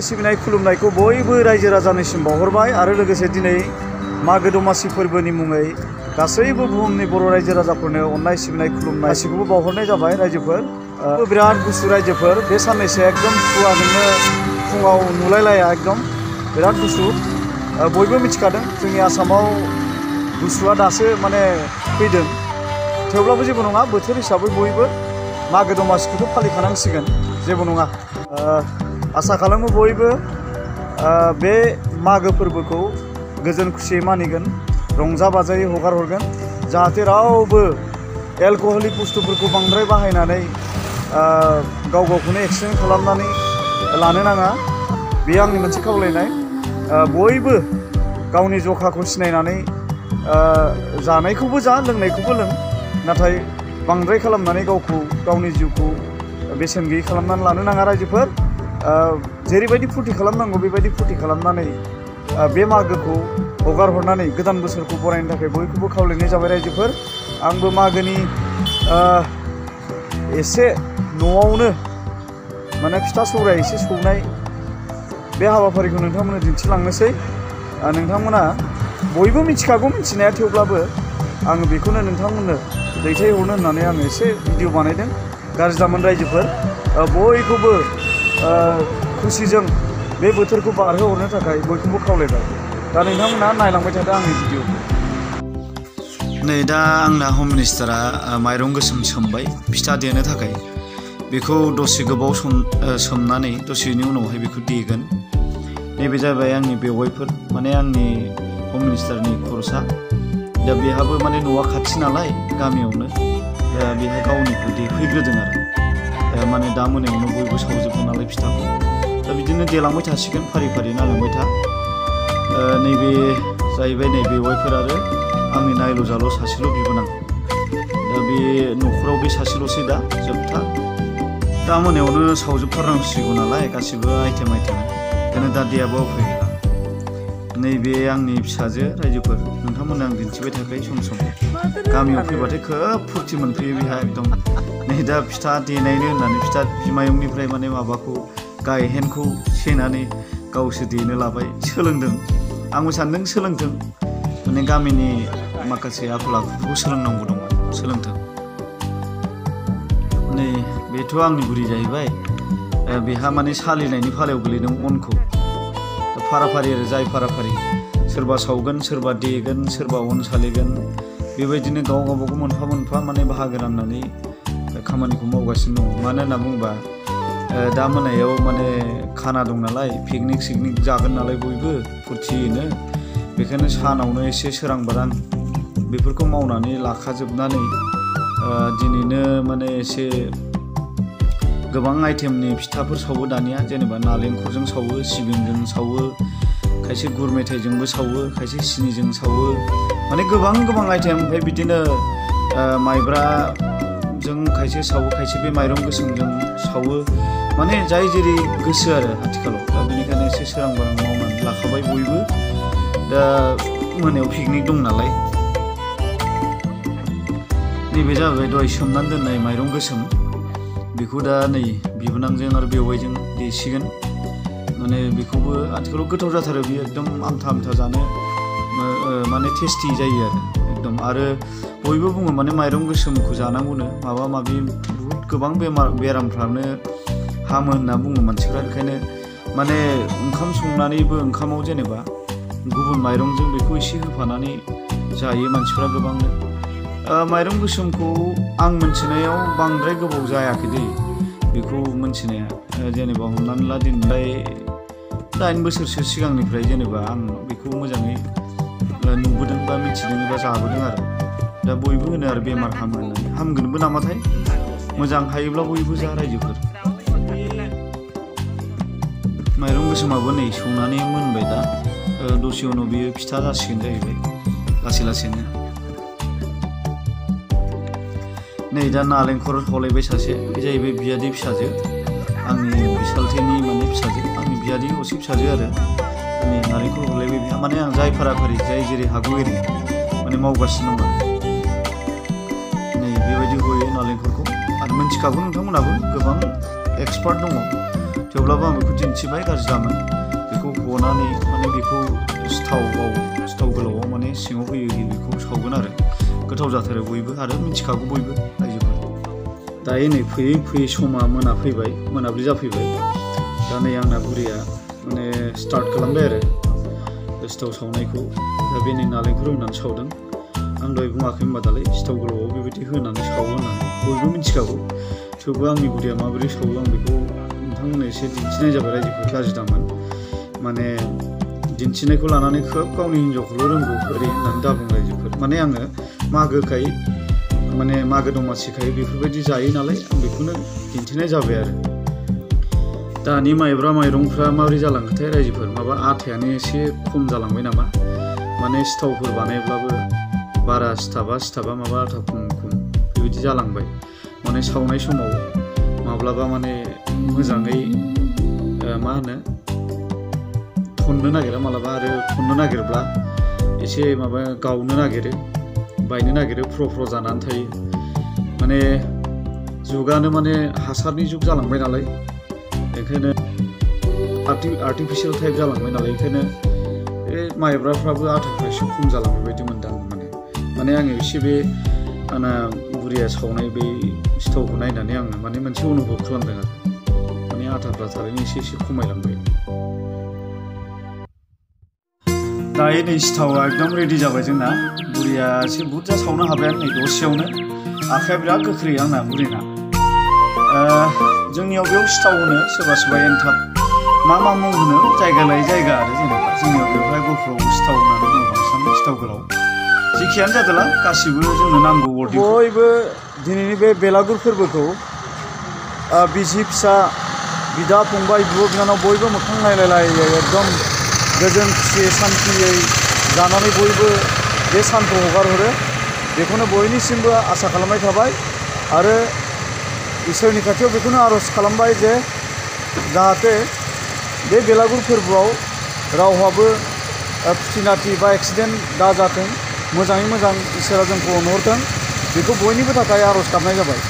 सिबिनाय खुलुमनायखौ बयबो रायजो राजानिसिम बावहरबाय आरो लोगोसे दिनै मागो दमासि फोरबोनि मुङै गासैबो बुहुमनि बर' रायजो राजाफोरनो अननाय सिबिनाय खुलुमनाय गासैखौबो बावहरनाय जाबाय रायजोफोर। बिराद गुसु रायजोफोर बे साननैसो एकदम खुवाजोंनो फुङाव नुलायलाया एकदम बिराद गुसु। बयबो मिथिखादों जोंनि आसामाव गुसुआ दासो माने फैदों, थेवब्लाबो जेबो नङा, बोथोर हिसाबै बयबो मागो दमासिखौथ' फालिखानांसिगोन, जेबो नङा। आसा खालामो बयबो बे मागो फोरबोखौ गोजोन खुसियै मानिगोन, रंजा बाजायै हगार हरगोन, जाहाथे रावबो एलकहलिक बुस्थुफोरखौ बांद्राय बाहायनानै गाव गावखौनो एक्सिडेन्ट खालामनानै लानो नाङा। बेयो आंनि मोनसे खावलायनाय। बयबो गावनि जखाखौ सिनायनानै जानायखौबो जा, लोंनायखौबो लों, नाथाय बांद्राय खालामनानै गावनि जिउखौ बेसेन गैयै खालामनानै लानो नाङा रायजोफोर। जेरैबायदि फुरथि खालामनांगौ बेबायदि फुरथि खालामनानै बे मागोखौ हगार हरनानै गोदान बोसोरखौ बरायनो थाखाय बयखौबो खावलायनाय जाबाय रायजोफोर। आंबो मागोनि एसे न'आवनो माने फिथा सौराय एसे सौनाय बे हाबाफारिखौ नोंथांमोननो दिन्थिलांनोसै। नोंथांमोना बयबो मिथिखागौ मिथिनाया, थेवब्लाबो आङो बेखौनो नोंथांमोननो दैथायहरनो होननानै आङो एसे भिडिअ बानायदों। गाज्रि दामोन रायजोफोर, बयखौबो खुसिजों बे बोथोरखौ बारहोहरनो थाखाय बयखौबो खावलायबाय। दा नोंथांमोना नायलांबाय थादो आंनि भिडिअखौ। नै दा आंना हम मिनिस्टारा माइरं गोसोम सोमबाय फिथा देनो थाखाय। बेखौ दसे गोबाव सोमनानै दसेनि उनावहाय बेखौ देगोन। नैबे जाबाय आंनि बेवाइफोर, माने आंनि हम मिनिस्टारनि खर'सा। दा बेहाबो माने न'आ खाथि नालाय गामियावनो, दा बेहा गावनिखौ देफैग्रोदों आरो। माने दा मोनायावनो बयबो सावजोबगोन नालाय फिथाखौ। दा बिदिनो देलांबाय थासिगोन, फारि फारि नालांबाय था। नैबे जाहैबाय नै बेवाइफोर आरो आंनि नायल' जाल' सासेल' बिबोनां। दा बे न'खराव बे सासेल'सै दा जोबथा। दा मोनायावनो सावजोबथारनांसिगौ नालाय गासिबो आइटेम, बेखायनो दा देयाबो उफाय गैला। नैबे आंनि फिसाजो रायजोफोर, नोंथांमोननो आं दिन्थिबाय थाखायो सम सम। गामियाव फैबाथाय खोब फुरथि मोनफैयो बेहा एकदम। नै दा फिथा देनायनो होननानै फिथा बिमायंनिफ्राय माने माबाखौ गायहेनखौ सेनानै गावसो देनो लाबाय, सोलोंदों। आंबो सानदों सोलोंथों, माने गामिनि माखासे आखल आखुफोरखौ सोलोंनांगौ दङ, सोलोंथों। नै बेथ' आंनि बुरि जाहैबाय, बेहा माने सालिनायनि फालायाव गोलैदों अनखौ। फाराफारि आरो जाय फाराफारि, सोरबा सावगोन, सोरबा देगोन, सोरबा अन सालिगोन, बेबायदिनो गावबागाव मोनफा मोनफा माने बाहागो राननानै खामानिखौ मावगासिनो दङ। मानो होनना बुङोबा दा मोनायाव माने खाना दं नालाय, पिकनिक सिकनिक जागोन नालाय बयबो फुरथियैनो, बेखायनो सानावनो एसे सोरां बारां बेफोरखौ मावनानै लाखाजोबनानै दिनैनो माने एसे गोबां आइटेमनि फिथाफोर सावो दानिया। जेनेबा नालेंखरजों सावो, सिबिंजों सावो, खायसे गुर मेथाइजोंबो सावो, खायसे सिनिजों सावो, माने गोबां आइटेम। ओमफ्राय बिदिनो माइब्राजों खायसे सावो, खायसे बे माइरं गोसोमजों सावो, माने जाय जेरै गोसो आरो आथिखालाव। दा बेनिखायनो एसे सोरां बारां मावनानै लाखाबाय बयबो। दा मोनायाव पिकनिक दं नालाय। नैबे जाबाय दहाय सोमनानै दोननाय माइरं गोसोम, बेखौ दा नै बिबोनांजों आरो बेवाइजों देसिगोन। माने बेखौबो आथिखालाव गोथाव जाथारो, बेयो एकदम आमथा आमथा जानो माने टेस्टि जायो आरो एकदम। आरो बयबो बुङो माने माइरं गोसोमखौ जानांगौनो, माबा माबि बुहुद गोबां बेरामफ्रानो हामो होनना बुङो मानसिफ्रा। बेखायनो माने ओंखाम संनानैबो ओंखामाव जेनेबा गुबुन माइरंजों बेखौ एसे होफानानै जायो मानसिफ्रा गोबांनो। माइरं गोसोमखौ आं मोनथिनायाव बांद्राय गोबाव जायाखै दै बेखौ मोनथिनाया। जेनेबा हमनानै ला दिनैनिफ्राय 8 बोसोरसो सिगांनिफ्राय जेनेबा आं बेखौ मोजाङै नुबोदों बा मिथिदों बा जाबोदों आरो। दा बयबो होनो आरो बेमार हामो होननानै, हामगोनबो नामाथाय। मोजां हायोब्ला बयबो जा रायजोफोर। माइरं गोसोमाबो नै सौनानै मोनबाय दा, दसे उनाव बियो फिथा जासिगोन जाहैबाय लासै लासैनो। नै दा नालेंखर हलायबाय सासे, बे जाहैबाय बियादै फिसाजो, आंनि बिसालथेनि माने फिसाजो, आंनि बियादै असे फिसाजो आरो। नै नालेंखर हलायबाय बिहा, माने आं जाय फाराफारि जाय जेरै हागौ एरै माने मावगासिनो दं आरो। नै बेबायदि हयो नालेंखरखौ। आरो मिथिखागौ नोंथांमोनाबो, गोबां एक्सपार्ट दङ, थेवब्लाबो आं बेखौ दिन्थिबाय गाज्रि दामोन बेखौ गनानै माने बेखौ सिथाव गोलावाव माने सिङाव होयो बेखौ सावगोन आरो गोथाव जाथारो बयबो आरो मिथिखागौ बयबो रायजोफोर दायो नै फैयै समा फैबाय मोनाब्लि जाफैबाय दा नै आंना बुरिया माने स्टार्ट खालामबाय आरो सिथाव सावनायखौ दा बे नै नालेंखर होनानै सावदों आं दहाय बुङाखै होनबा दालाय सिथाव गोलावाव बेबायदि होनानै सावो होननानै बयबो मिथिखागौ थेवबो आंनि बुरिया माबोरै सावो आं बेखौ नोंथांमोननो एसे दिन्थिनाय जाबाय रायजोफोर गाज्रि दामोन माने दिन्थिनायखौ लानानै खोब गावनि हिन्जावखौल' रोंगौ ओरै होननानै दाबुं रायजोफोर माने आङो मागोखाय माने मागो दमासिखाय बेफोरबायदि जायो नालाय आं बेखौनो दिन्थिनाय जाबाय आरो दानि माइब्रा माइरंफ्रा माबोरै जालांखोथाय रायजोफोर माबा आथायानो एसे खम जालांबाय नामा माने सिथावफोर बानायब्लाबो बारा सिथाबा माबा आथा खम बेबायदि जालांबाय माने सावनाय समाव माब्लाबा माने मोजाङै मा होनो थननो नागिरा मालाबा आरो थननो नागिरब्ला एसे माबा गावनो नागिरो बायनो नागिरो फ्र जानानै थायो माने जुगानो माने हासारनि जुग जालांबाय नालाय ओंखायनो आर्टिफिशियेल टाइप जालांबाय नालाय ओंखायनो बे माइब्राफ्राबो आथाफ्रा एसे खम जालांबाय बायदि मोनदां माने आङो एसे बे आंना बुरिया सावनाय बे सिथावखौ नायनानै आङो माने मोनसे अनुभब खालामदों आरो माने आथाफ्रा थारैनो एसे खमायलांबाय दायो नै सिथावा एकदम रेडि जाबाय जोंना बुरिया एसे बुरजा सावनो हाबायानो नै दसेयावनो आखाया बिराद गोख्रै आंना बुरिना जोंनियाव बेयाव सिथाव होनो सोरबा एन्थाब मा मुं होनो जायगा लायै जायगा आरो जेनेबा जोंनियाव बेवहाय गफुराव सिथाव होननानै बुङो बांसिन सिथाव गोलाव जेखियानो जादोला गासिबो जोंनो नांगौ बयबो दिनैनि बे बेलागुर फोरबोखौ बिसि फिसा बिदा फंबाय बिब' बिनानाव बयबो मोखां नायलायलायै एकदम गोजोन खुसियै सान्थियै जानानै बयबो बे सानखौ हगारहरो बेखौनो बयनिसिमबो आसा खालामनाय थाबाय आरो इसोरनि खाथियाव बेखौनो आर'ज खालामबाय जे जाहाथे बे बेलागुर फोरबोआव रावहाबो खुथिनाथि बा एक्सिडेन्ट दाजाथों मोजाङै मोजां इसोरा जोंखौ अनहरथों बेखौ बयनिबो थाखाय आर'ज गाबनाय जाबाय।